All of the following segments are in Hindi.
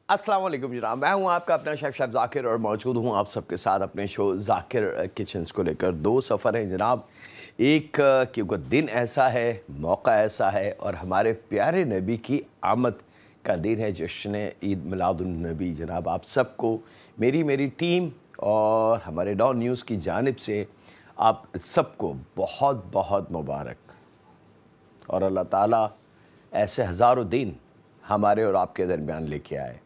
अस्सलाम वालेकुम जनाब, मैं हूं आपका अपना शेफ़ ज़ाकिर और मौजूद हूं आप सबके साथ अपने शो ज़ाकिर किचन्स को लेकर। दो सफ़र हैं जनाब, एक क्योंकि दिन ऐसा है, मौका ऐसा है और हमारे प्यारे नबी की आमद का दिन है, जश्न ईद मिलादुन्नबी। जनाब आप सबको मेरी टीम और हमारे डॉन न्यूज़ की जानिब से आप सबको बहुत बहुत मुबारक। और अल्लाह ताला ऐसे हज़ारों दिन हमारे और आपके दरमियान लेके आए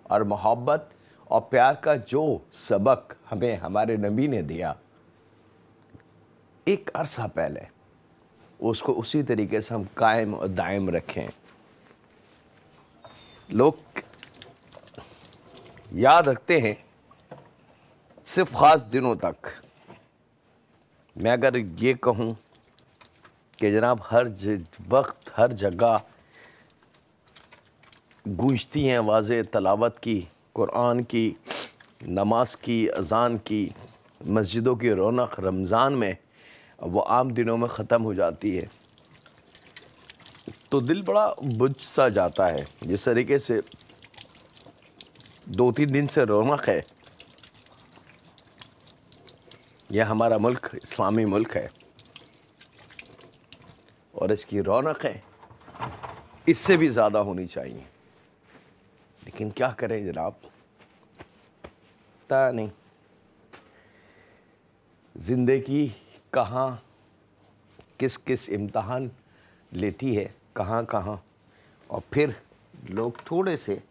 और मोहब्बत और प्यार का जो सबक हमें हमारे नबी ने दिया एक अरसा पहले, उसको उसी तरीके से हम कायम और दायम रखें। लोग याद रखते हैं सिर्फ ख़ास दिनों तक। मैं अगर ये कहूँ कि जनाब हर वक्त हर जगह गूंजती हैं आवाज़ें तलावत की, कुरान की, नमाज की, अज़ान की, मस्जिदों की रौनक रमज़ान में वो आम दिनों में ख़त्म हो जाती है तो दिल बड़ा बुझ सा जाता है। जिस तरीके से 2-3 दिन से रौनक है, यह हमारा मुल्क इस्लामी मुल्क है और इसकी रौनक है इससे भी ज़्यादा होनी चाहिए, लेकिन क्या करें जनाब, पता नहीं ज़िंदगी कहाँ किस किस इम्तहान लेती है, कहाँ कहाँ, और फिर लोग थोड़े से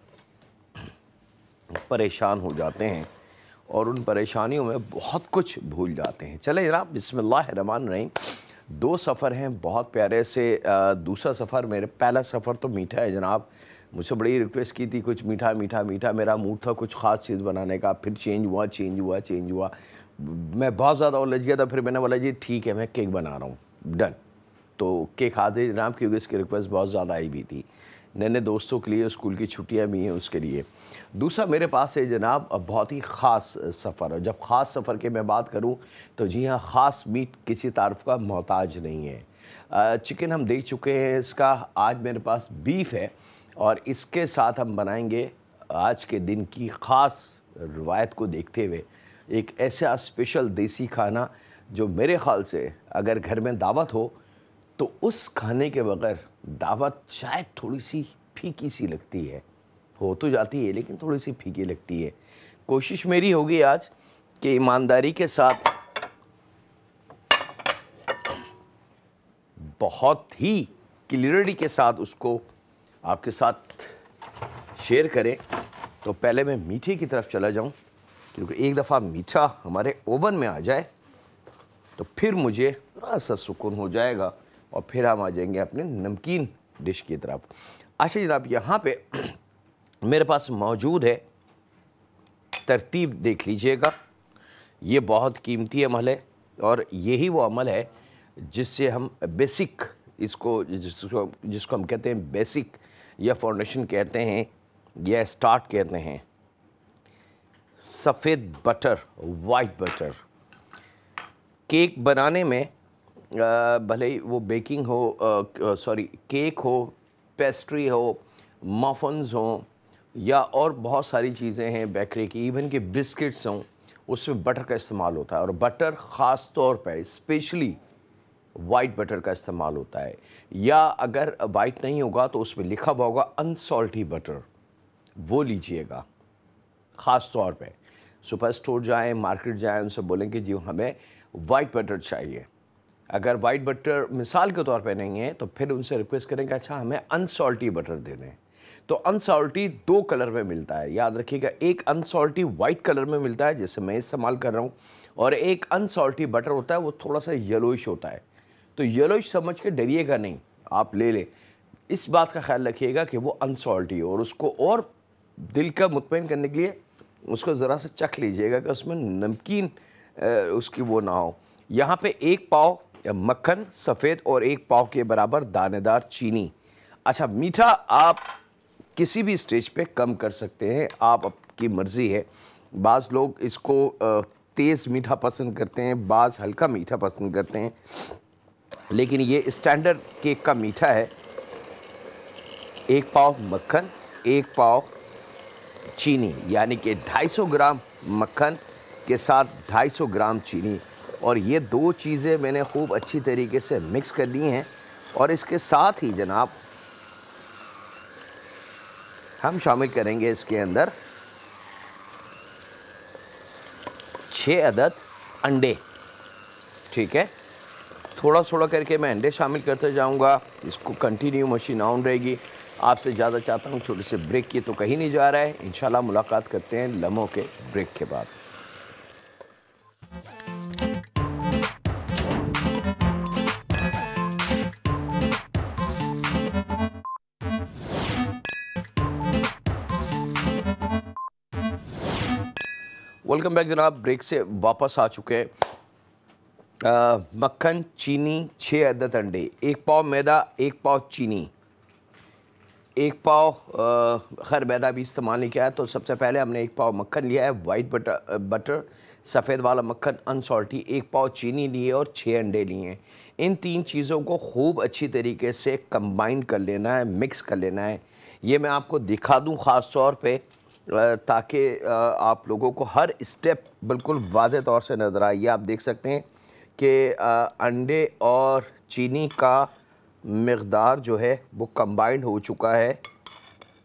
परेशान हो जाते हैं और उन परेशानियों में बहुत कुछ भूल जाते हैं। चले जनाब, बिस्मिल्लाहिर्रहमानिर्रहीम। 2 सफ़र हैं बहुत प्यारे से। दूसरा सफ़र, मेरे पहला सफ़र तो मीठा है जनाब। मुझसे बड़ी रिक्वेस्ट की थी कुछ मीठा मीठा मीठा, मेरा मूड था कुछ ख़ास चीज़ बनाने का, फिर चेंज हुआ। मैं बहुत ज़्यादा उलझ गया था। फिर मैंने बोला जी ठीक है, मैं केक बना रहा हूँ, डन। तो केक हाजिर जनाब, क्योंकि इसकी रिक्वेस्ट बहुत ज़्यादा आई भी थी, नए दोस्तों के लिए, स्कूल की छुट्टियाँ भी हैं उसके लिए। दूसरा मेरे पास है जनाब बहुत ही ख़ास सफ़र। और जब ख़ास सफ़र की मैं बात करूँ तो जी हाँ, ख़ास मीट किसी तारीफ़ का मोहताज नहीं है। चिकन हम देख चुके हैं, इसका आज मेरे पास बीफ है और इसके साथ हम बनाएंगे आज के दिन की ख़ास रवायत को देखते हुए एक ऐसा स्पेशल देसी खाना जो मेरे ख़्याल से अगर घर में दावत हो तो उस खाने के बगैर दावत शायद थोड़ी सी फीकी सी लगती है। हो तो जाती है लेकिन थोड़ी सी फीकी लगती है। कोशिश मेरी होगी आज कि ईमानदारी के साथ, बहुत ही क्लियरिटी के साथ उसको आपके साथ शेयर करें। तो पहले मैं मीठे की तरफ चला जाऊं, क्योंकि एक दफ़ा मीठा हमारे ओवन में आ जाए तो फिर मुझे थोड़ा सा सुकून हो जाएगा और फिर हम आ जाएंगे अपने नमकीन डिश की तरफ। अच्छा जनाब, यहाँ पे मेरे पास मौजूद है, तरतीब देख लीजिएगा, ये बहुत कीमती अमल है और यही वो अमल है जिससे हम बेसिक, जिसको हम कहते हैं बेसिक या फाउंडेशन कहते हैं या स्टार्ट कहते हैं। सफ़ेद बटर, वाइट बटर। केक बनाने में भले ही वो बेकिंग हो, केक हो, पेस्ट्री हो, मफ़न्स हों या और बहुत सारी चीज़ें हैं बेकरी की, इवन के बिस्किट्स हों, उसमें बटर का इस्तेमाल होता है। और बटर ख़ास तौर पे स्पेशली वाइट बटर का इस्तेमाल होता है, या अगर वाइट नहीं होगा तो उसमें लिखा हुआ होगा अनसॉल्टी बटर, वो लीजिएगा। ख़ास तौर पे सुपर स्टोर जाएं, मार्केट जाएं, उनसे बोलें कि जी हमें वाइट बटर चाहिए। अगर वाइट बटर मिसाल के तौर पे नहीं है तो फिर उनसे रिक्वेस्ट करें कि अच्छा हमें अनसॉल्टी बटर दे दें। तो अनसॉल्टी 2 कलर में मिलता है, याद रखिएगा। एक अनसॉल्टी वाइट कलर में मिलता है जैसे मैं इस्तेमाल कर रहा हूँ, और एक अनसॉल्टी बटर होता है, वो थोड़ा सा येलोइश होता है। तो येलोइश समझ के डरिएगा नहीं, आप ले लें। इस बात का ख्याल रखिएगा कि वो अनसॉल्टी हो, और उसको और दिल का मुतमईन करने के लिए उसको ज़रा सा चख लीजिएगा कि उसमें नमकीन उसकी वो ना हो। यहाँ पे 1 पाव मक्खन सफ़ेद और 1 पाव के बराबर दानेदार चीनी। अच्छा, मीठा आप किसी भी स्टेज पे कम कर सकते हैं, आपकी मर्ज़ी है। बाज़ लोग इसको तेज़ मीठा पसंद करते हैं, बाज़ हल्का मीठा पसंद करते हैं, लेकिन ये स्टैंडर्ड केक का मीठा है। 1 पाव मक्खन, 1 पाव चीनी, यानी कि 250 ग्राम मक्खन के साथ 250 ग्राम चीनी, और ये दो चीज़ें मैंने खूब अच्छी तरीके से मिक्स कर ली हैं। और इसके साथ ही जनाब हम शामिल करेंगे इसके अंदर 6 अदद अंडे। ठीक है, थोड़ा थोड़ा करके मैं अंडे शामिल करते जाऊंगा। इसको कंटिन्यू मशीन ऑन रहेगी। आपसे ज़्यादा चाहता हूँ छोटे से ब्रेक की, तो कहीं नहीं जा रहा है। इंशाल्लाह मुलाकात करते हैं लम्हों के ब्रेक के बाद। वेलकम बैक जनाब, ब्रेक से वापस आ चुके हैं। मक्खन, चीनी, 6 अदद अंडे, 1 पाव मैदा, 1 पाव चीनी, 1 पाव खैर मैदा भी इस्तेमाल नहीं किया है। तो सबसे पहले हमने 1 पाव मक्खन लिया है, वाइट बटर सफ़ेद वाला मक्खन अनसॉल्टी, 1 पाव चीनी लिए और 6 अंडे लिए हैं। इन तीन चीज़ों को खूब अच्छी तरीके से कंबाइन कर लेना है, मिक्स कर लेना है। ये मैं आपको दिखा दूँ ख़ास तौर पे, ताकि आप लोगों को हर स्टेप बिल्कुल वाज़ेह तौर से नज़र आए। ये आप देख सकते हैं कि अंडे और चीनी का मकदार जो है वो कंबाइंड हो चुका है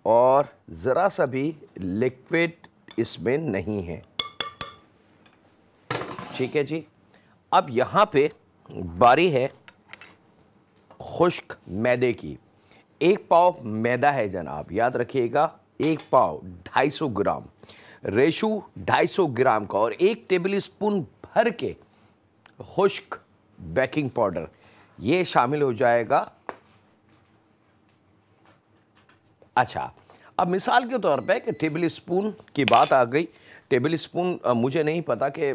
और ज़रा सा भी लिक्विड इसमें नहीं है। ठीक है जी। अब यहाँ पे बारी है खुश्क मैदे की। 1 पाव मैदा है जनाब, याद रखिएगा, 1 पाव 250 ग्राम, रेशू 250 ग्राम का, और 1 टेबल स्पून भर के खुश्क बेकिंग पाउडर ये शामिल हो जाएगा। अच्छा, अब मिसाल के तौर पे कि टेबल स्पून की बात आ गई। टेबल स्पून मुझे नहीं पता कि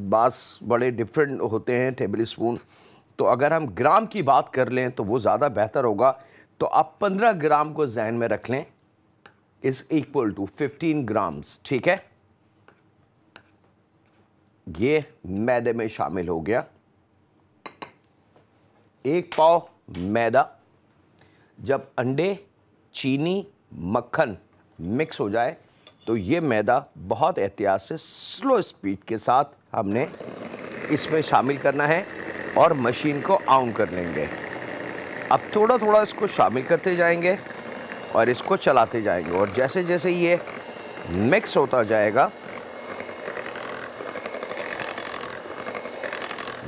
बास बड़े डिफरेंट होते हैं टेबल स्पून, तो अगर हम ग्राम की बात कर लें तो वो ज़्यादा बेहतर होगा। तो आप 15 ग्राम को जहन में रख लें, इज़ इक्वल टू 15 ग्राम्स। ठीक है, ये मैदे में शामिल हो गया। 1 पाव मैदा, जब अंडे, चीनी, मक्खन मिक्स हो जाए तो ये मैदा बहुत एहतियात से स्लो स्पीड के साथ हमने इसमें शामिल करना है और मशीन को ऑन कर लेंगे। अब थोड़ा थोड़ा इसको शामिल करते जाएंगे और इसको चलाते जाएंगे, और जैसे जैसे ये मिक्स होता जाएगा,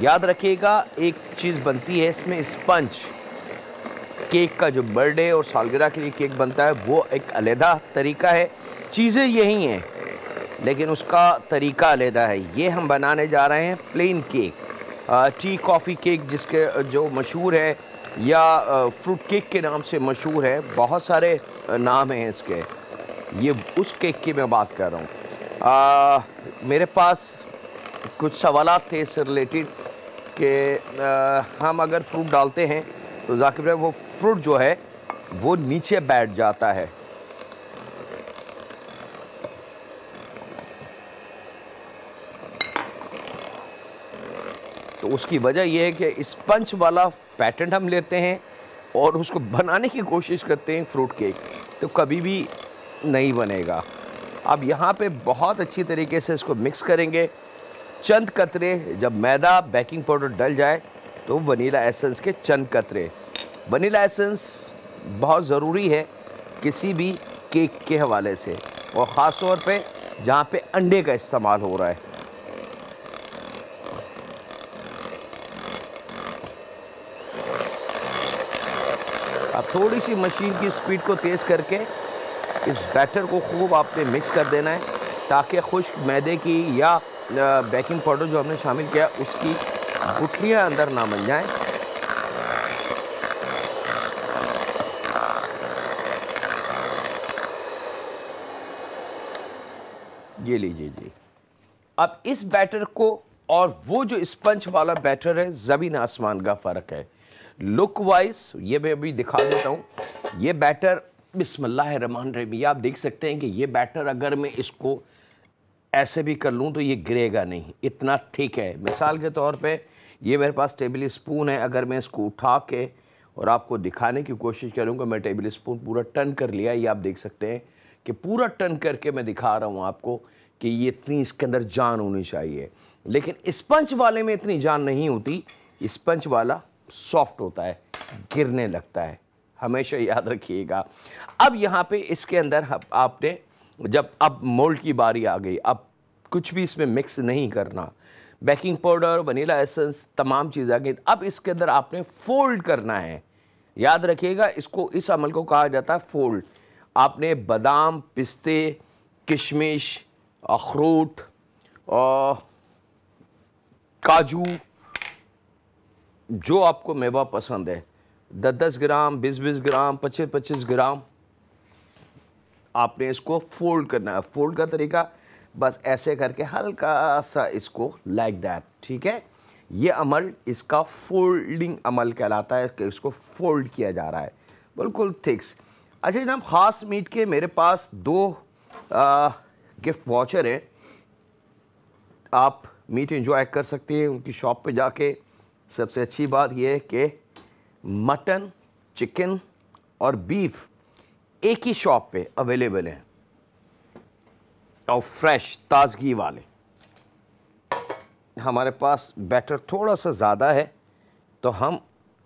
याद रखिएगा एक चीज़ बनती है इसमें, स्पंज। केक का जो बर्थडे और सालगिरह के लिए केक बनता है वो एक अलहदा तरीका है। चीज़ें यही हैं लेकिन उसका तरीका अलहदा है। ये हम बनाने जा रहे हैं plain cake, tea coffee cake जिसके जो मशहूर है, या फ्रूट केक के नाम से मशहूर है। बहुत सारे नाम हैं इसके। ये उस केक की मैं बात कर रहा हूँ। मेरे पास कुछ सवालात थे इससे रिलेटेड कि हम अगर फ्रूट डालते हैं तो ज़ाकिर भाई वो फ्रूट जो है वो नीचे बैठ जाता है। तो उसकी वजह यह है कि स्पंज वाला पैटर्न हम लेते हैं और उसको बनाने की कोशिश करते हैं फ्रूट केक, तो कभी भी नहीं बनेगा। अब यहाँ पे बहुत अच्छी तरीके से इसको मिक्स करेंगे। चंद कतरे जब मैदा बेकिंग पाउडर डल जाए तो वनीला एसेंस के चंद कतरे। वनीला एसेंस बहुत ज़रूरी है किसी भी केक के हवाले से, और ख़ास तौर पे जहाँ पे अंडे का इस्तेमाल हो रहा है। अब थोड़ी सी मशीन की स्पीड को तेज़ करके इस बैटर को खूब आपने मिक्स कर देना है, ताकि खुश्क मैदे की या बेकिंग पाउडर जो हमने शामिल किया उसकी गुठलियाँ अंदर ना बन जाएं। ये लीजिए जी। अब इस बैटर को और वो जो स्पंज वाला बैटर है, ज़मीन आसमान का फ़र्क है लुक वाइज। ये मैं अभी दिखा देता हूँ। ये बैटर बिस्मिल्लाहिर्रहमानिर्रहीम, ये आप देख सकते हैं कि ये बैटर अगर मैं इसको ऐसे भी कर लूँ तो ये गिरेगा नहीं, इतना थिक है। मिसाल के तौर पे ये मेरे पास टेबल स्पून है, अगर मैं इसको उठा के और आपको दिखाने की कोशिश करूँगा, मैं टेबल स्पून पूरा टर्न कर लिया। ये आप देख सकते हैं कि पूरा टर्न करके मैं दिखा रहा हूँ आपको कि ये इतनी इसके अंदर जान होनी चाहिए, लेकिन स्पंज वाले में इतनी जान नहीं होती। स्पंज वाला सॉफ्ट होता है, गिरने लगता है, हमेशा याद रखिएगा। अब यहाँ पे इसके अंदर आपने जब अब मोल्ड की बारी आ गई, अब कुछ भी इसमें मिक्स नहीं करना, बेकिंग पाउडर, वनीला एसेंस, तमाम चीज़ आ गई। अब इसके अंदर आपने फोल्ड करना है, याद रखिएगा इसको, इस अमल को कहा जाता है फोल्ड। आपने बादाम, पिस्ते, किशमिश, अखरोट और काजू, जो आपको मेवा पसंद है, 10-10 ग्राम, 20-20 ग्राम, 25-25 ग्राम, आपने इसको फोल्ड करना है। फोल्ड का तरीका बस ऐसे करके हल्का सा इसको लाइक दैट, ठीक है। ये अमल इसका फोल्डिंग अमल कहलाता है, कि इसको फोल्ड किया जा रहा है बिल्कुल थिक्स। अच्छा जनाब, ख़ास मीट के मेरे पास 2 गिफ्ट वाउचर हैं, आप मीट एंजॉय कर सकते हैं उनकी शॉप पे जाके। सबसे अच्छी बात यह है कि मटन, चिकन और बीफ एक ही शॉप पे अवेलेबल हैं और फ्रेश ताजगी वाले। हमारे पास बैटर थोड़ा सा ज़्यादा है तो हम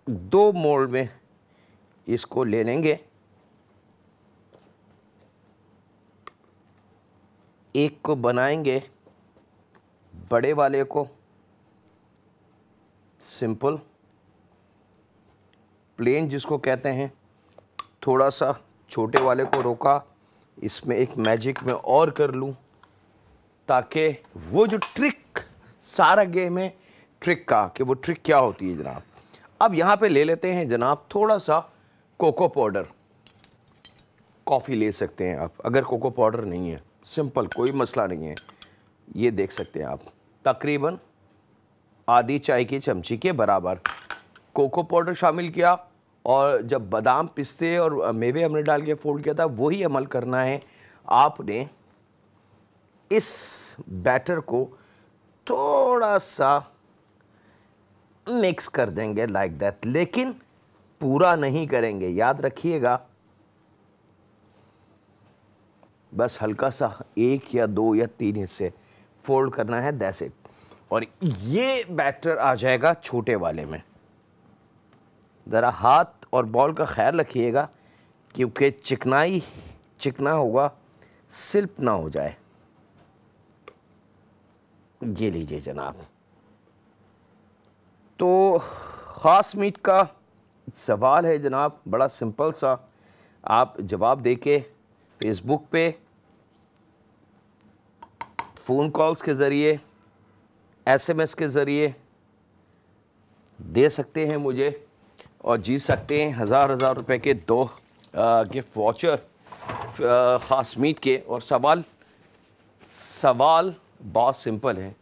2 मोल्ड में इसको ले लेंगे। एक को बनाएंगे बड़े वाले को, सिंपल प्लेन जिसको कहते हैं, थोड़ा सा छोटे वाले को रोका, इसमें एक मैजिक में और कर लूँ ताकि वो जो ट्रिक, सारा गेम है ट्रिक का, कि वो ट्रिक क्या होती है जनाब। अब यहाँ पे ले लेते हैं जनाब थोड़ा सा कोको पाउडर, कॉफ़ी ले सकते हैं आप, अगर कोको पाउडर नहीं है सिंपल कोई मसला नहीं है। ये देख सकते हैं आप, तकरीबन आधी चाय की चमची के बराबर कोको पाउडर शामिल किया, और जब बादाम, पिस्ते और मेवे हमने डाल के फोल्ड किया था वही अमल करना है। आपने इस बैटर को थोड़ा सा मिक्स कर देंगे लाइक दैट, लेकिन पूरा नहीं करेंगे, याद रखिएगा। बस हल्का सा 1 या 2 या 3 हिस्से फोल्ड करना है, दैट्स इट। और ये बैटर आ जाएगा छोटे वाले में। ज़रा हाथ और बॉल का ख्याल रखिएगा क्योंकि चिकना होगा, स्लिप ना हो जाए। ये लीजिए जनाब। तो ख़ास मीट का सवाल है जनाब, बड़ा सिंपल सा, आप जवाब देके फेसबुक पे, फ़ोन कॉल्स के ज़रिए, SMS के ज़रिए दे सकते हैं मुझे और जीत सकते हैं हज़ार रुपए के 2 गिफ्ट वाउचर ख़ास मीट के। और सवाल बहुत सिंपल है।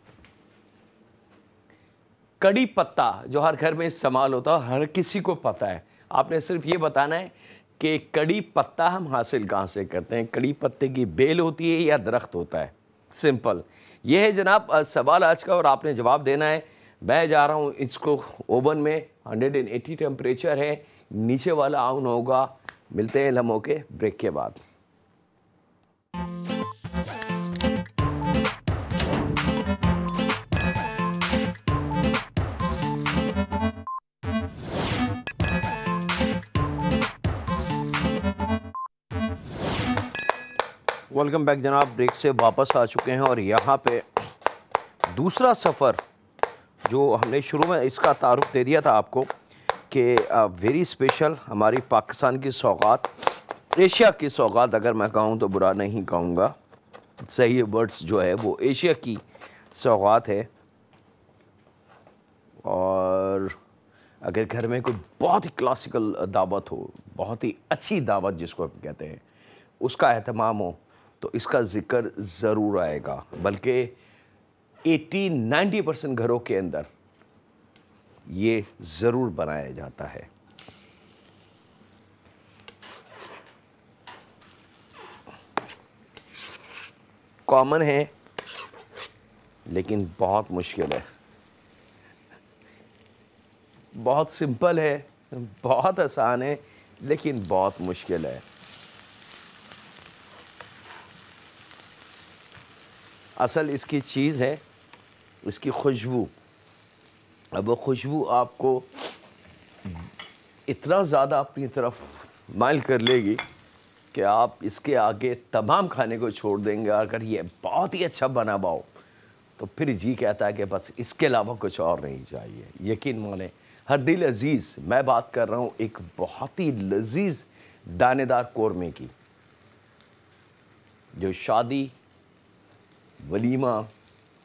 कड़ी पत्ता जो हर घर में इस्तेमाल होता है, हर किसी को पता है, आपने सिर्फ ये बताना है कि कड़ी पत्ता हम हासिल कहाँ से करते हैं। कड़ी पत्ते की बेल होती है या दरख्त होता है, सिंपल ये है जनाब सवाल आज का, और आपने जवाब देना है। मैं जा रहा हूँ इसको ओवन में, 180 टेम्परेचर है, नीचे वाला ऑन होगा। मिलते हैं लम्हों के ब्रेक के बाद। वेलकम बैक जनाब, ब्रेक से वापस आ चुके हैं और यहाँ पे दूसरा सफ़र जो हमने शुरू में इसका तारुफ दे दिया था आपको कि वेरी स्पेशल हमारी पाकिस्तान की सौगात, एशिया की सौगात अगर मैं कहूँ तो बुरा नहीं कहूँगा, सही वर्ड्स जो है वो एशिया की सौगात है। और अगर घर में कोई बहुत ही क्लासिकल दावत हो, बहुत ही अच्छी दावत जिसको हम कहते हैं, उसका एहतमाम हो तो इसका ज़िक्र ज़रूर आएगा। बल्कि 80-90% घरों के अंदर ये ज़रूर बनाया जाता है। कॉमन है लेकिन बहुत मुश्किल है, बहुत सिंपल है, बहुत आसान है लेकिन बहुत मुश्किल है। असल इसकी चीज़ है इसकी खुशबू। अब वो खुशबू आपको इतना ज़्यादा अपनी तरफ माइल कर लेगी कि आप इसके आगे तमाम खाने को छोड़ देंगे। अगर ये बहुत ही अच्छा बना हुआ हो तो फिर जी कहता है कि बस इसके अलावा कुछ और नहीं चाहिए। यकीन माने हर दिल अजीज़, मैं बात कर रहा हूँ एक बहुत ही लजीज दानेदार कोरमे की, जो शादी, वलीमा,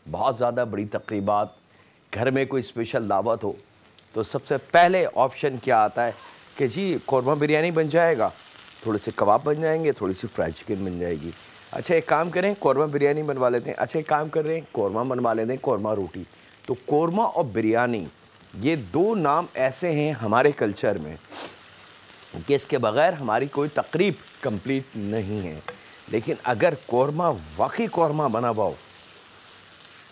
बहुत ज़्यादा बड़ी तकरीबात, घर में कोई स्पेशल दावत हो तो सबसे पहले ऑप्शन क्या आता है कि जी कौरमा बिरयानी बन जाएगा, थोड़े से कबाब बन जाएंगे, थोड़ी सी फ्राइड चिकन बन जाएगी। अच्छा एक काम करें कौरमा बिरयानी बनवा लेते हैं। अच्छा एक काम कर रहे हैं कौरमा बनवा लेते हैं, कौरमा रोटी। तो कौरमा और बिरयानी ये दो नाम ऐसे हैं हमारे कल्चर में कि इसके बग़ैर हमारी कोई तकरीब कंप्लीट नहीं है। लेकिन अगर कौरमा वाकई कौरमा बना हुआ हो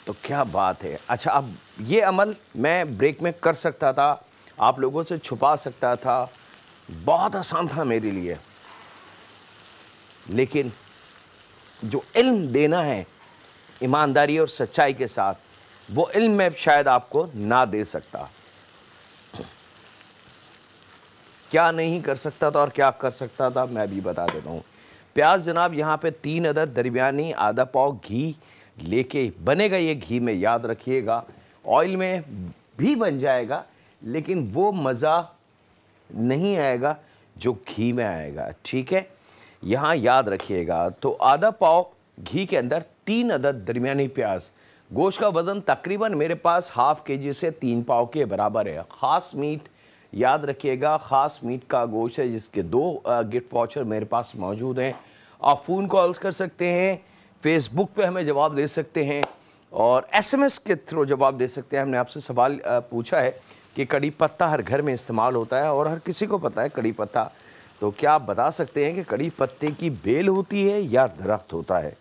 तो क्या बात है। अच्छा अब ये अमल मैं ब्रेक में कर सकता था, आप लोगों से छुपा सकता था, बहुत आसान था मेरे लिए, लेकिन जो इल्म देना है ईमानदारी और सच्चाई के साथ, वो इल्म मैं शायद आपको ना दे सकता। क्या नहीं कर सकता था और क्या कर सकता था मैं भी बता देता हूँ। प्याज जनाब यहाँ पे 3 अदद दरमियानी, आधा पाव घी लेके बनेगा। ये घी में याद रखिएगा, ऑयल में भी बन जाएगा लेकिन वो मज़ा नहीं आएगा जो घी में आएगा, ठीक है, यहाँ याद रखिएगा। तो आधा पाव घी के अंदर 3 अदद दरमियानी प्याज। गोश्त का वज़न तकरीबन मेरे पास हाफ के जी से 3 पाव के बराबर है। ख़ास मीट याद रखिएगा, ख़ास मीट का गोश्त है जिसके 2 गिफ्ट वाउचर मेरे पास मौजूद हैं। आप फ़ोन कॉल्स कर सकते हैं, फेसबुक पे हमें जवाब दे सकते हैं और SMS के थ्रू जवाब दे सकते हैं। हमने आपसे सवाल पूछा है कि कड़ी पत्ता हर घर में इस्तेमाल होता है और हर किसी को पता है कड़ी पत्ता, तो क्या आप बता सकते हैं कि कड़ी पत्ते की बेल होती है या दरख्त होता है?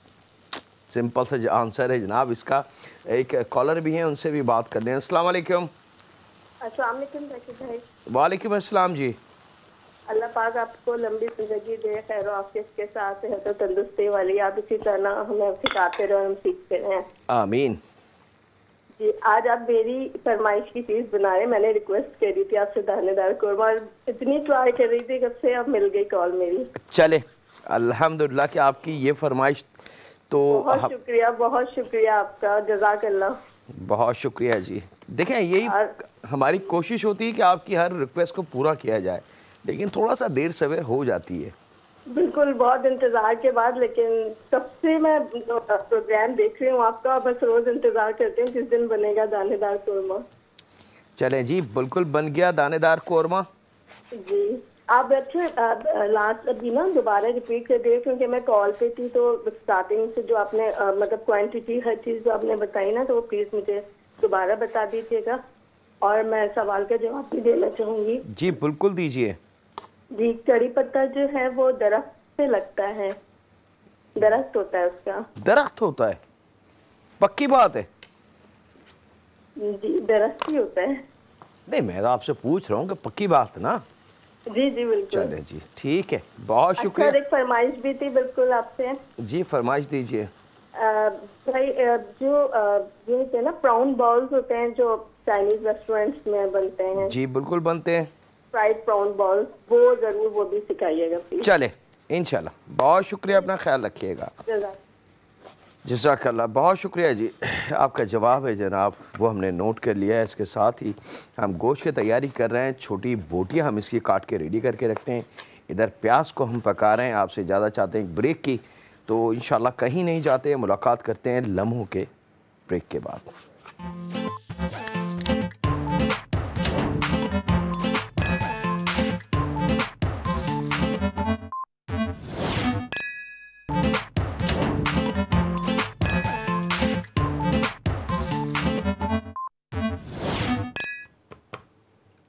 सिंपल सा आंसर है जनाब इसका। एक कॉलर भी हैं, उनसे भी बात कर लें। अस्सलाम वालेकुम। अस्सलाम वालेकुम भाई। वालेकुम अस्सलाम जी। अल्लाह पाक आपको लंबी जिंदगी दे, खैर आफियत के साथ, सेहत और तंदुरुस्ती वाली। आप इसी तरह हमें सिखाते रहो, हम सीखते रहें। आमीन जी आज आप मेरी फरमाइश की चीज बना रहे, मैंने रिक्वेस्ट करी थी आपसे दानेदार कौरमा, इतनी ट्राई कर रही थी कब से, अब मिल गई कॉल मेरी। चले अल्हम्दुलिल्लाह कि आपकी ये फरमाइश तो बहुत शुक्रिया आपका, जज़ाकल्लाह। बहुत शुक्रिया जी। देखें यही हमारी कोशिश होती है कि आपकी हर रिक्वेस्ट को पूरा किया जाए, लेकिन थोड़ा सा देर सवेर हो जाती है। बिल्कुल, बहुत इंतजार के बाद, लेकिन कब से मैं प्रोग्राम देख रही हूँ आपका, बस रोज इंतजार करती हूँ किस दिन बनेगा दानेदार कौरमा। चलें जी, बिल्कुल बन गया दानेदार कौरमा जी आप अच्छे लास्ट अभी ना दोबारा रिपीट कर दिए, क्योंकि मैं कॉल पे थी तो स्टार्टिंग से जो आपने मतलब क्वांटिटी हर चीज़ जो आपने बताई ना, तो वो प्लीज़ मुझे दोबारा बता दीजिएगा और मैं सवाल का जवाब भी देना चाहूँगी। जी बिल्कुल दीजिए। जी कड़ी पत्ता जो है वो दरख्त से लगता है, दरख्त होता है उसका। दरख्त होता है? पक्की बात है? जी दरख्त ही होता है। नहीं मैं तो आपसे पूछ रहा हूँ कि पक्की बात है ना? जी जी बिल्कुल। चले जी ठीक है, बहुत शुक्रिया। अच्छा एक फरमाइश भी थी बिल्कुल आपसे। जी फरमाइश दीजिए। भाई जो होते ना प्राउन बॉल्स होते हैं जो चाइनीज रेस्टोरेंट्स में बनते हैं। जी बिल्कुल बनते हैं, फ्राइड प्राउन बॉल्स, वो जरूर वो भी सिखाइएगा प्लीज। चले इंशाल्लाह। बहुत शुक्रिया, अपना ख्याल रखिएगा। जज़ाकल्लाह, बहुत शुक्रिया जी। आपका जवाब है जनाब, वो हमने नोट कर लिया है। इसके साथ ही हम गोश्त की तैयारी कर रहे हैं, छोटी बोटियाँ हम इसकी काट के रेडी करके रखते हैं। इधर प्याज को हम पका रहे हैं। आपसे ज़्यादा चाहते हैं एक ब्रेक की, तो इंशाल्लाह कहीं नहीं जाते, मुलाकात करते हैं लम्हों के ब्रेक के बाद।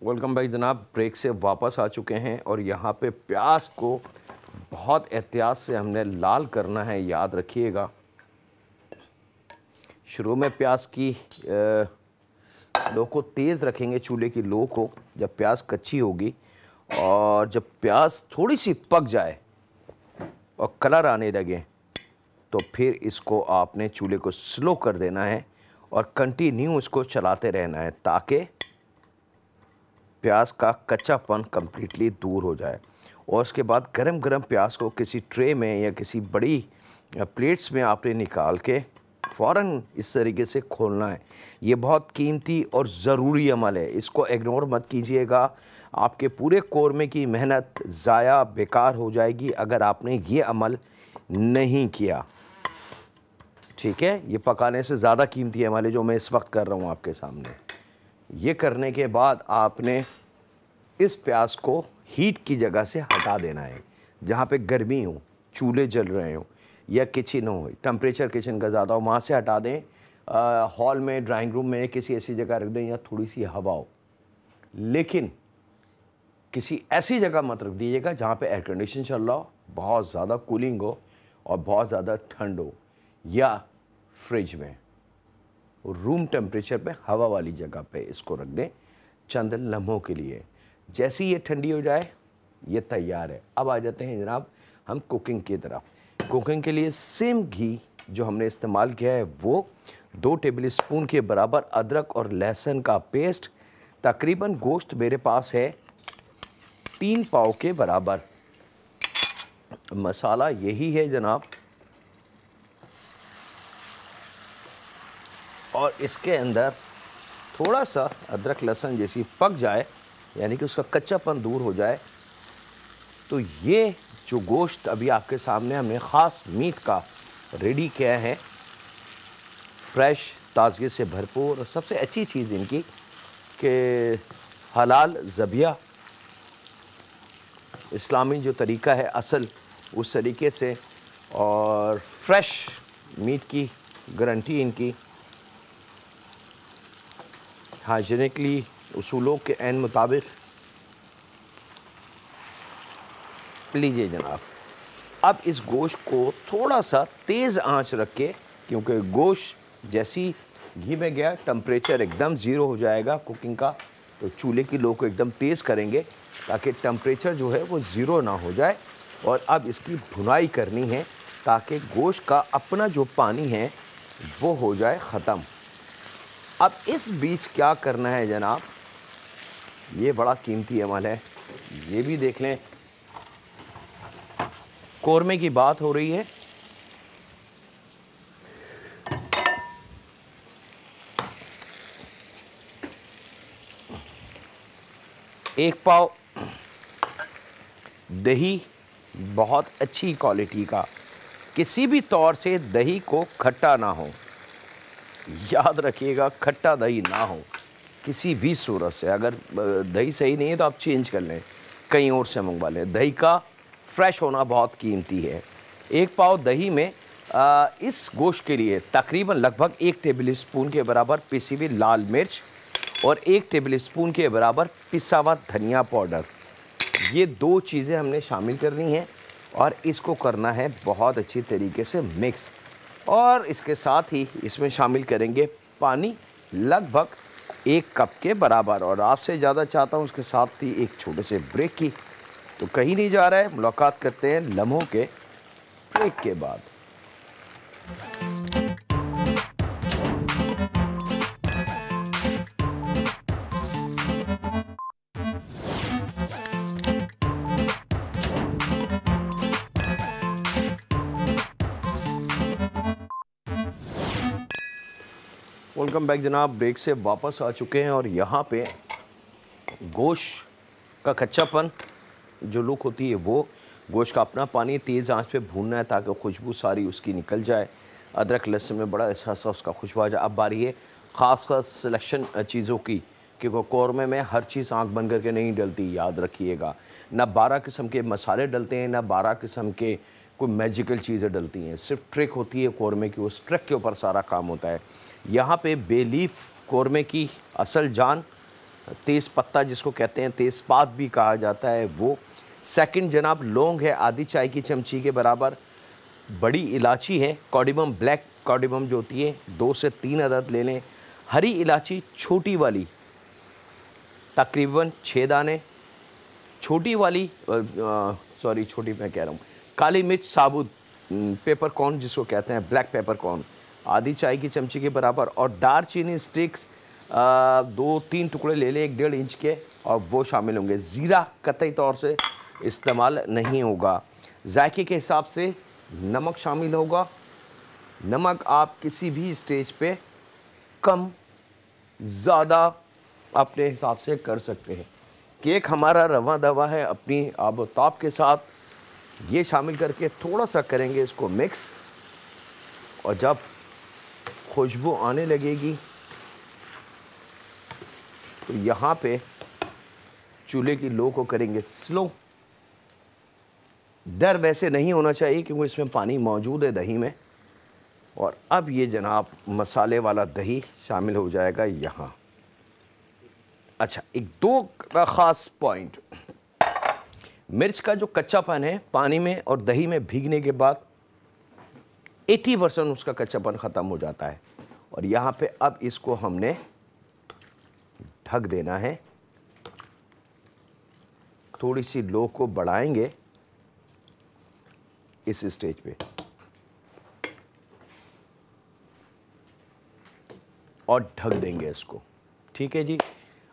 वेलकम भाई जनाब, ब्रेक से वापस आ चुके हैं और यहाँ पे प्याज को बहुत एहतियात से हमने लाल करना है, याद रखिएगा। शुरू में प्याज की लो को तेज़ रखेंगे, चूल्हे की लो को, जब प्याज कच्ची होगी और जब प्याज थोड़ी सी पक जाए और कलर आने लगे तो फिर इसको आपने चूल्हे को स्लो कर देना है और कंटिन्यू इसको चलाते रहना है ताकि प्याज का कच्चापन कम्प्लीटली दूर हो जाए। और उसके बाद गरम गरम प्याज को किसी ट्रे में या किसी बड़ी प्लेट्स में आपने निकाल के फ़ौरन इस तरीके से खोलना है। ये बहुत कीमती और ज़रूरी अमल है, इसको इग्नोर मत कीजिएगा। आपके पूरे कोरमे की मेहनत ज़ाया बेकार हो जाएगी अगर आपने ये अमल नहीं किया। ठीक है, ये पकाने से ज़्यादा कीमती अमल है जो मैं इस वक्त कर रहा हूँ आपके सामने। ये करने के बाद आपने इस प्याज को हीट की जगह से हटा देना है, जहाँ पे गर्मी हो, चूल्हे जल रहे हो या किचन हो, टेम्परेचर किचन का ज़्यादा हो, वहाँ से हटा दें। हॉल में, ड्राइंग रूम में किसी ऐसी जगह रख दें या थोड़ी सी हवा हो, लेकिन किसी ऐसी जगह मत रख दीजिएगा जहाँ पे एयर कंडीशन चल रहा हो, बहुत ज़्यादा कूलिंग हो और बहुत ज़्यादा ठंड हो, या फ्रिज में। रूम टेम्परेचर पे हवा वाली जगह पे इसको रख दें चंद लम्हों के लिए। जैसे ही ये ठंडी हो जाए ये तैयार है। अब आ जाते हैं जनाब हम कुकिंग की तरफ। कुकिंग के लिए सेम घी जो हमने इस्तेमाल किया है वो 2 टेबलस्पून के बराबर अदरक और लहसुन का पेस्ट। तकरीबन गोश्त मेरे पास है 3 पाव के बराबर। मसाला यही है जनाब, और इसके अंदर थोड़ा सा अदरक लहसुन जैसी पक जाए, यानी कि उसका कच्चापन दूर हो जाए, तो ये जो गोश्त अभी आपके सामने हमने ख़ास मीट का रेडी किया है, फ्रेश, ताजगी से भरपूर। और सबसे अच्छी चीज़ इनकी कि हलाल ज़बिया, इस्लामी जो तरीका है असल उस तरीके से, और फ्रेश मीट की गारंटी इनकी, हाइजीनिकली उसूलों के ऐन मुताबिक। लीजिए जनाब, अब इस गोश्त को थोड़ा सा तेज़ आंच रख के, क्योंकि गोश्त जैसी घी में गया टेम्परेचर एकदम ज़ीरो हो जाएगा कुकिंग का, तो चूल्हे की लो को एकदम तेज़ करेंगे ताकि टेम्परेचर जो है वो ज़ीरो ना हो जाए। और अब इसकी भुनाई करनी है ताकि गोश्त का अपना जो पानी है वो हो जाए ख़त्म। अब इस बीच क्या करना है जनाब, ये बड़ा कीमती अमल है, ये भी देख लें। कोरमे की बात हो रही है, एक पाव दही, बहुत अच्छी क्वालिटी का, किसी भी तौर से दही को खट्टा ना हो, याद रखिएगा, खट्टा दही ना हो किसी भी सूरत से। अगर दही सही नहीं है तो आप चेंज कर लें, कहीं और से मंगवा लें। दही का फ्रेश होना बहुत कीमती है। एक पाव दही में इस गोश्त के लिए तकरीबन लगभग 1 टेबलस्पून के बराबर पिसी हुई लाल मिर्च और 1 टेबलस्पून के बराबर पिसा हुआ धनिया पाउडर, ये 2 चीज़ें हमने शामिल करनी हैं और इसको करना है बहुत अच्छी तरीके से मिक्स। और इसके साथ ही इसमें शामिल करेंगे पानी लगभग 1 कप के बराबर। और आपसे ज़्यादा चाहता हूँ उसके साथ ही एक छोटे से ब्रेक की, तो कहीं नहीं जा रहा है, मुलाकात करते हैं लम्हों के ब्रेक के बाद। वेलकम बैक जनाब, ब्रेक से वापस आ चुके हैं और यहाँ पे गोश्त का कच्चापन जो लुक होती है वो, गोश्त का अपना पानी तेज़ आंच पे भूनना है ताकि खुशबू सारी उसकी निकल जाए। अदरक लहसुन में बड़ा अच्छा सा उसका खुशबू आ जाए। अब बारी है ख़ास ख़ास सिलेक्शन चीज़ों की, क्योंकि कौरमे में हर चीज़ आंख बंद करके नहीं डलती, याद रखिएगा। ना 12 किस्म के मसाले डलते हैं, ना 12 किस्म के कोई मैजिकल चीज़ें डलती हैं। सिर्फ ट्रिक होती है कौरमे की, उस ट्रिक के ऊपर सारा काम होता है। यहाँ पे बेलीफ कौरमे की असल जान, तेज़ पत्ता जिसको कहते हैं, तेज़पात भी कहा जाता है वो। सेकंड जनाब लौंग है, आधी चाय की चमची के बराबर। बड़ी इलायची है, कार्डिमम, ब्लैक कार्डिमम जो होती है, 2 से 3 अदद ले लें। हरी इलायची छोटी वाली तकरीबन 6 दाने। छोटी वाली छोटी मैं कह रहा हूँ, काली मिर्च साबुत पेपर कॉर्न जिसको कहते हैं, ब्लैक पेपर कॉर्न आधी चाय की चमची के बराबर, और दारचीनी स्टिक्स 2-3 टुकड़े ले लें 1-1.5 इंच के, और वो शामिल होंगे। ज़ीरा कतई तौर से इस्तेमाल नहीं होगा। जायके के हिसाब से नमक शामिल होगा। नमक आप किसी भी स्टेज पे कम ज़्यादा अपने हिसाब से कर सकते हैं। केक हमारा रवा दवा है, अपनी आबोताब के साथ ये शामिल करके थोड़ा सा करेंगे इसको मिक्स, और जब खुशबू आने लगेगी तो यहाँ पे चूल्हे की लो को करेंगे स्लो। डर वैसे नहीं होना चाहिए क्योंकि इसमें पानी मौजूद है दही में। और अब ये जनाब मसाले वाला दही शामिल हो जाएगा यहाँ। अच्छा, एक दो ख़ास पॉइंट, मिर्च का जो कच्चापन है पानी में और दही में भीगने के बाद 80% उसका कच्चापन ख़त्म हो जाता है। और यहाँ पे अब इसको हमने ढक देना है। थोड़ी सी लो को बढ़ाएंगे इस स्टेज पे, और ढक देंगे इसको। ठीक है जी।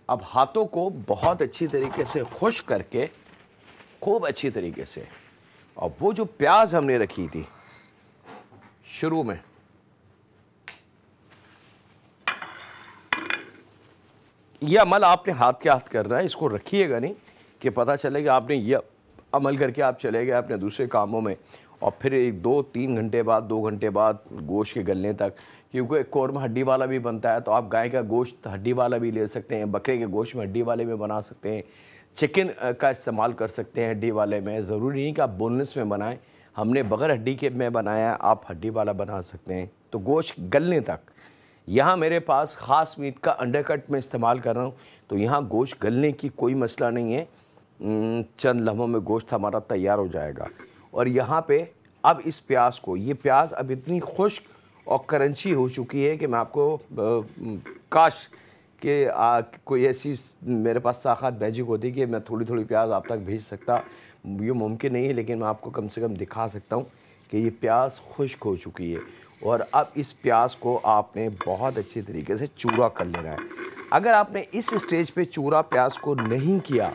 अब हाथों को बहुत अच्छी तरीके से खुश करके, खूब अच्छी तरीके से, और वो जो प्याज हमने रखी थी शुरू में, यह अमल आपने हाथ के हाथ करना है। इसको रखिएगा नहीं कि पता चले कि आपने यह अमल करके आप चले गए अपने दूसरे कामों में, और फिर 2-3 घंटे बाद, 2 घंटे बाद गोश्त के गलने तक, क्योंकि कौरमा हड्डी वाला भी बनता है, तो आप गाय का गोश्त हड्डी वाला भी ले सकते हैं, बकरे के गोश्त में हड्डी वाले में बना सकते हैं, चिकन का इस्तेमाल कर सकते हैं हड्डी वाले में। ज़रूरी नहीं कि आप बोनलेस में बनाएं, हमने बग़ैर हड्डी के में बनाया, आप हड्डी वाला बना सकते हैं। तो गोश्त गलने तक, यहाँ मेरे पास ख़ास मीट का अंडरकट में इस्तेमाल कर रहा हूँ, तो यहाँ गोश्त गलने की कोई मसला नहीं है। चंद लम्हों में गोश्त हमारा तैयार हो जाएगा। और यहाँ पे अब इस प्याज को, ये प्याज अब इतनी खुश्क और क्रंची हो चुकी है कि मैं आपको काश कि कोई ऐसी मेरे पास ताकत मैजिक होती कि मैं थोड़ी थोड़ी प्याज आप तक भेज सकता, ये मुमकिन नहीं है, लेकिन मैं आपको कम से कम दिखा सकता हूँ कि ये प्याज खुश्क हो चुकी है। और अब इस प्याज को आपने बहुत अच्छी तरीके से चूरा कर लेना है। अगर आपने इस स्टेज पे चूरा प्याज को नहीं किया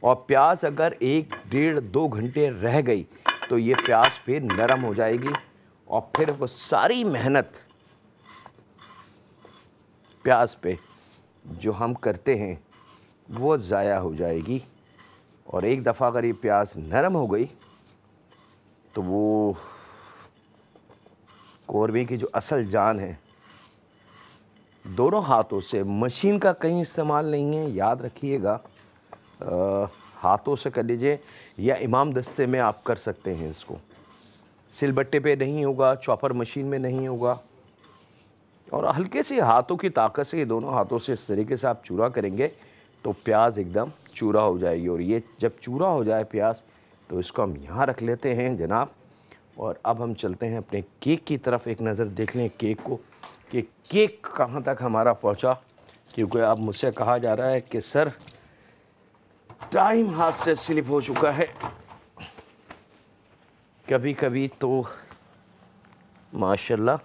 और प्याज अगर 1-1.5-2 घंटे रह गई तो ये प्याज फिर नरम हो जाएगी, और फिर वो सारी मेहनत प्याज पे जो हम करते हैं वो ज़ाया हो जाएगी। और एक दफ़ा अगर ये प्याज नरम हो गई तो वो कौरमे की जो असल जान है, दोनों हाथों से, मशीन का कहीं इस्तेमाल नहीं है, याद रखिएगा, हाथों से कर लीजिए, या इमाम दस्ते में आप कर सकते हैं इसको। सिलबट्टे पे नहीं होगा, चॉपर मशीन में नहीं होगा, और हल्के से हाथों की ताकत से, दोनों हाथों से इस तरीके से आप चूरा करेंगे तो प्याज एकदम चूरा हो जाएगी। और ये जब चूरा हो जाए प्याज तो इसको हम यहाँ रख लेते हैं जनाब। और अब हम चलते हैं अपने केक की तरफ, एक नज़र देख लें केक को कि केक कहाँ तक हमारा पहुँचा, क्योंकि अब मुझसे कहा जा रहा है कि सर टाइम हाथ से स्लिप हो चुका है। कभी कभी तो माशाल्लाह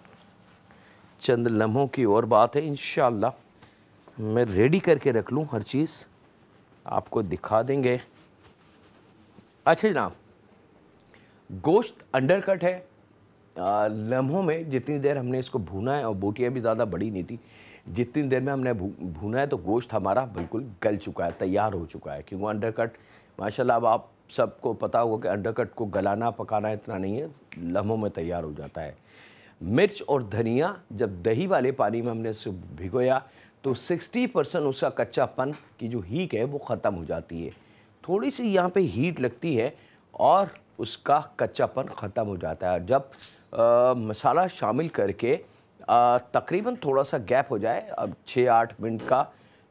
चंद लम्हों की और बात है, इंशाअल्लाह मैं रेडी करके रख लूँ, हर चीज़ आपको दिखा देंगे। अच्छा जनाब, गोश्त अंडरकट है, लम्हों में जितनी देर हमने इसको भूना है, और बोटियाँ भी ज़्यादा बड़ी नहीं थी, जितनी देर में हमने भूना है तो गोश्त हमारा बिल्कुल गल चुका है, तैयार हो चुका है। क्योंकि अंडरकट माशाल्लाह अब आप सबको पता होगा कि अंडरकट को गलाना पकाना इतना नहीं है, लम्हों में तैयार हो जाता है। मिर्च और धनिया जब दही वाले पानी में हमने इसे भिगोया तो 60% उसका कच्चापन की जो हीट है वो ख़त्म हो जाती है। थोड़ी सी यहाँ पे हीट लगती है और उसका कच्चापन ख़त्म हो जाता है। जब मसाला शामिल करके तकरीबन थोड़ा सा गैप हो जाए, अब 6-8 मिनट का,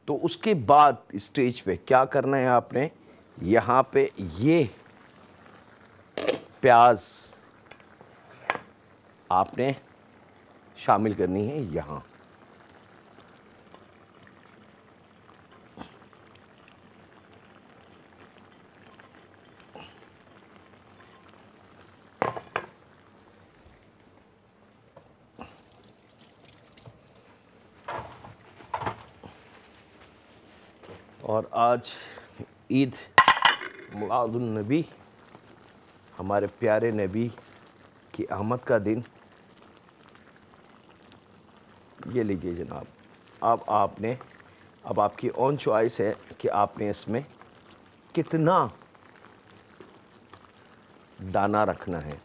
तो उसके बाद स्टेज पे क्या करना है आपने, यहाँ पे ये प्याज आपने शामिल करनी है यहाँ। और आज ईद मिलादुन नबी, हमारे प्यारे नबी की आमद का दिन। ये लीजिए जनाब, अब आपकी ऑन चॉइस है कि आपने इसमें कितना दाना रखना है।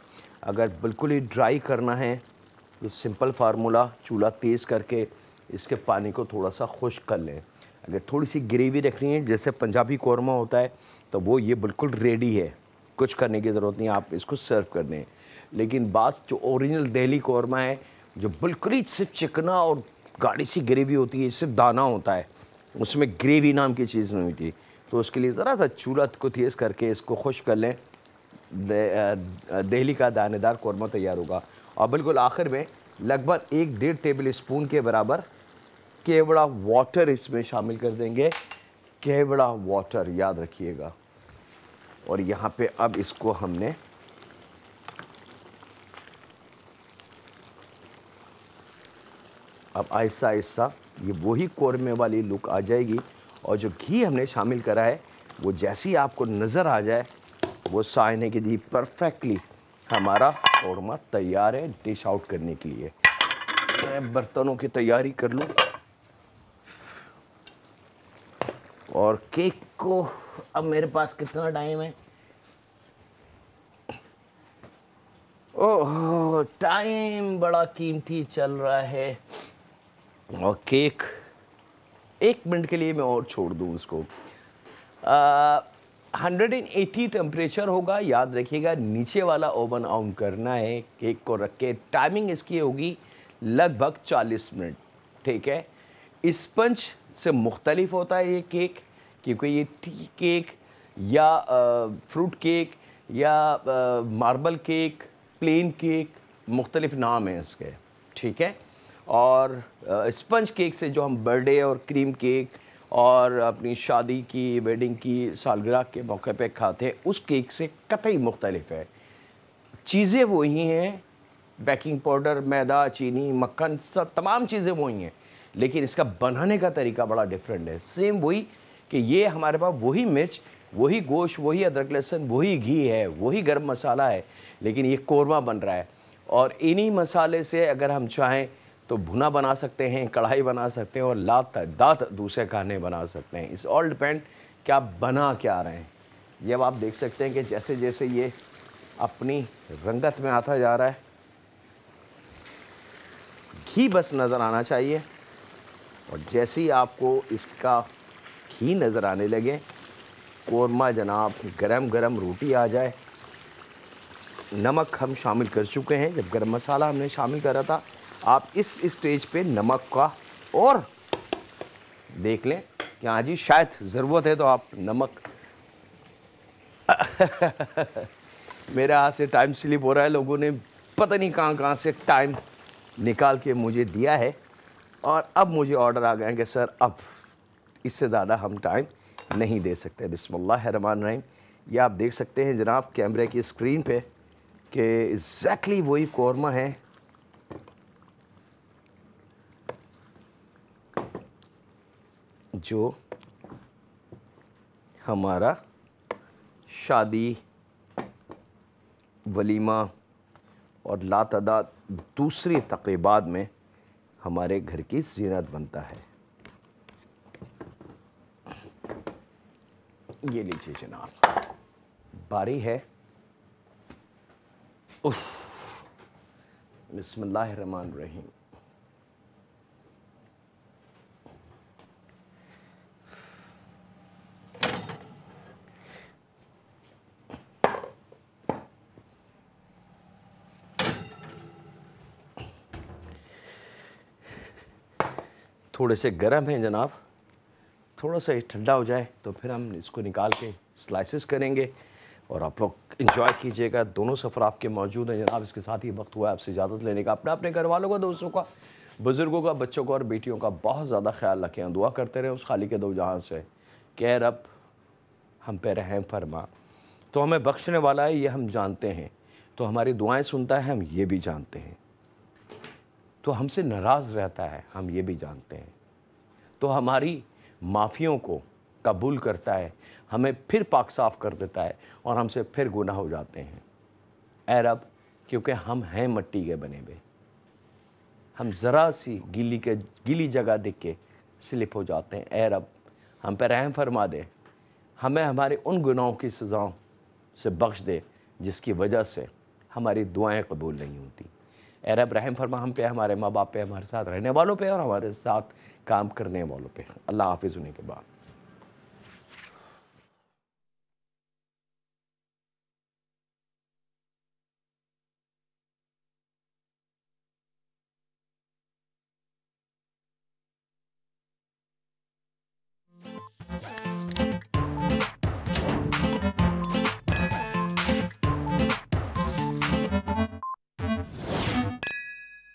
अगर बिल्कुल ही ड्राई करना है तो सिंपल फार्मूला, चूल्हा तेज़ करके इसके पानी को थोड़ा सा खुश्क कर लें। अगर थोड़ी सी ग्रेवी रखनी है जैसे पंजाबी कौरमा होता है तो वो ये बिल्कुल रेडी है, कुछ करने की ज़रूरत नहीं, आप इसको सर्व कर दें। लेकिन बात जो ओरिजिनल दिल्ली कौरमा है, जो बिल्कुल ही सिर्फ चिकना और गाढ़ी सी ग्रेवी होती है, सिर्फ दाना होता है, उसमें ग्रेवी नाम की चीज़ नहीं होती, तो उसके लिए ज़रा सा चूल्हा को तेज़ करके इसको खुश कर लें। दिल्ली का दानेदार कौरमा तैयार होगा। और बिल्कुल आखिर में लगभग 1-1.5 टेबल स्पून के बराबर केवड़ा वाटर इसमें शामिल कर देंगे। केवड़ा वाटर याद रखिएगा। और यहाँ पे अब इसको हमने अब आहिस्ता आहिस्ता ये वही कौरमे वाली लुक आ जाएगी। और जो घी हमने शामिल करा है वो जैसे ही आपको नज़र आ जाए वो साइने की दी परफेक्टली हमारा कौरमा तैयार है डिश आउट करने के लिए। मैं बर्तनों की तैयारी कर लूँ और केक को, अब मेरे पास कितना टाइम है? ओह, टाइम बड़ा कीमती चल रहा है। और केक 1 मिनट के लिए मैं और छोड़ दूँ उसको। 180 टेम्परेचर होगा, याद रखिएगा। नीचे वाला ओवन ऑन करना है केक को रख के। टाइमिंग इसकी होगी लगभग 40 मिनट, ठीक है। स्पंज से मुख्तलिफ होता है ये केक, क्योंकि ये टी केक या फ्रूट केक या मार्बल केक, प्लेन केक, मुख्तलिफ नाम है इसके, ठीक है। और स्पंज केक से जो हम बर्थडे और क्रीम केक और अपनी शादी की, वेडिंग की सालगिरह के मौके पे खाते हैं, उस केक से कतई मुख्तलिफ है। चीज़ें वही हैं, बेकिंग पाउडर, मैदा, चीनी, मक्खन, सब तमाम चीज़ें वही हैं, लेकिन इसका बनाने का तरीका बड़ा डिफरेंट है। सेम वही कि ये हमारे पास वही मिर्च, वही गोश्त, वही अदरक लहसुन, वही घी है, वही गरम मसाला है, लेकिन ये कौरमा बन रहा है। और इन्हीं मसाले से अगर हम चाहें तो भुना बना सकते हैं, कढ़ाई बना सकते हैं और दात दूसरे खाने बना सकते हैं। इस ऑल डिपेंड कि आप बना क्या रहे हैं। ये अब आप देख सकते हैं कि जैसे जैसे ये अपनी रंगत में आता जा रहा है, घी बस नज़र आना चाहिए। और जैसे ही आपको इसका घी नज़र आने लगे, कौरमा जनाब गरम गरम रोटी आ जाए। नमक हम शामिल कर चुके हैं, जब गरम मसाला हमने शामिल करा था। आप इस स्टेज पे नमक का और देख लें कि हाँ जी शायद ज़रूरत है तो आप नमक मेरे हाथ से टाइम स्लिप हो रहा है, लोगों ने पता नहीं कहाँ से टाइम निकाल के मुझे दिया है। और अब मुझे ऑर्डर आ गया कि सर अब इससे ज़्यादा हम टाइम नहीं दे सकते। बिस्मिल्लाहिर्रहमानिर्रहीम। ये आप देख सकते हैं जनाब कैमरे की स्क्रीन पे कि एग्जैक्टली वही कौरमा है जो हमारा शादी, वलीमा और लातादाद दूसरी तक़रीबात में हमारे घर की ज़ीनत बनता है। ये लीजिए जनाब, बारी है। उफ, बिस्मिल्लाहिर्रहमानिर्रहीम। थोड़े से गर्म हैं जनाब, थोड़ा सा ठंडा हो जाए तो फिर हम इसको निकाल के स्लाइसेस करेंगे और आप लोग इंजॉय कीजिएगा। दोनों सफ़र आपके मौजूद हैं जनाब। इसके साथ ही वक्त हुआ है आपसे इजाज़त लेने का। अपने घर वालों का, दोस्तों का, बुज़ुर्गों का, बच्चों का और बेटियों का बहुत ज़्यादा ख्याल रखें। दुआ करते रहे उस खालिक दो जहां से कि रब हम पे रहम फरमा। तो हमें बख्शने वाला है ये हम जानते हैं, तो हमारी दुआएँ सुनता है हम ये भी जानते हैं, तो हमसे नाराज़ रहता है हम ये भी जानते हैं, तो हमारी माफ़ियों को कबूल करता है, हमें फिर पाक साफ़ कर देता है और हमसे फिर गुनाह हो जाते हैं। ऐ रब, क्योंकि हम हैं मिट्टी के बने हुए, हम ज़रा सी गीली जगह देख के स्लिप हो जाते हैं। ऐ रब, हम पे रहम फरमा दे, हमें हमारे उन गुनाहों की सज़ाओं से बख्श दे जिसकी वजह से हमारी दुआएं कबूल नहीं होती। ऐ रब रहम फरमा हम पे, हमारे माँ बाप पे, हमारे साथ रहने वालों पे और हमारे साथ काम करने वालों पे। अल्लाह हाफिज़ होने के बाद।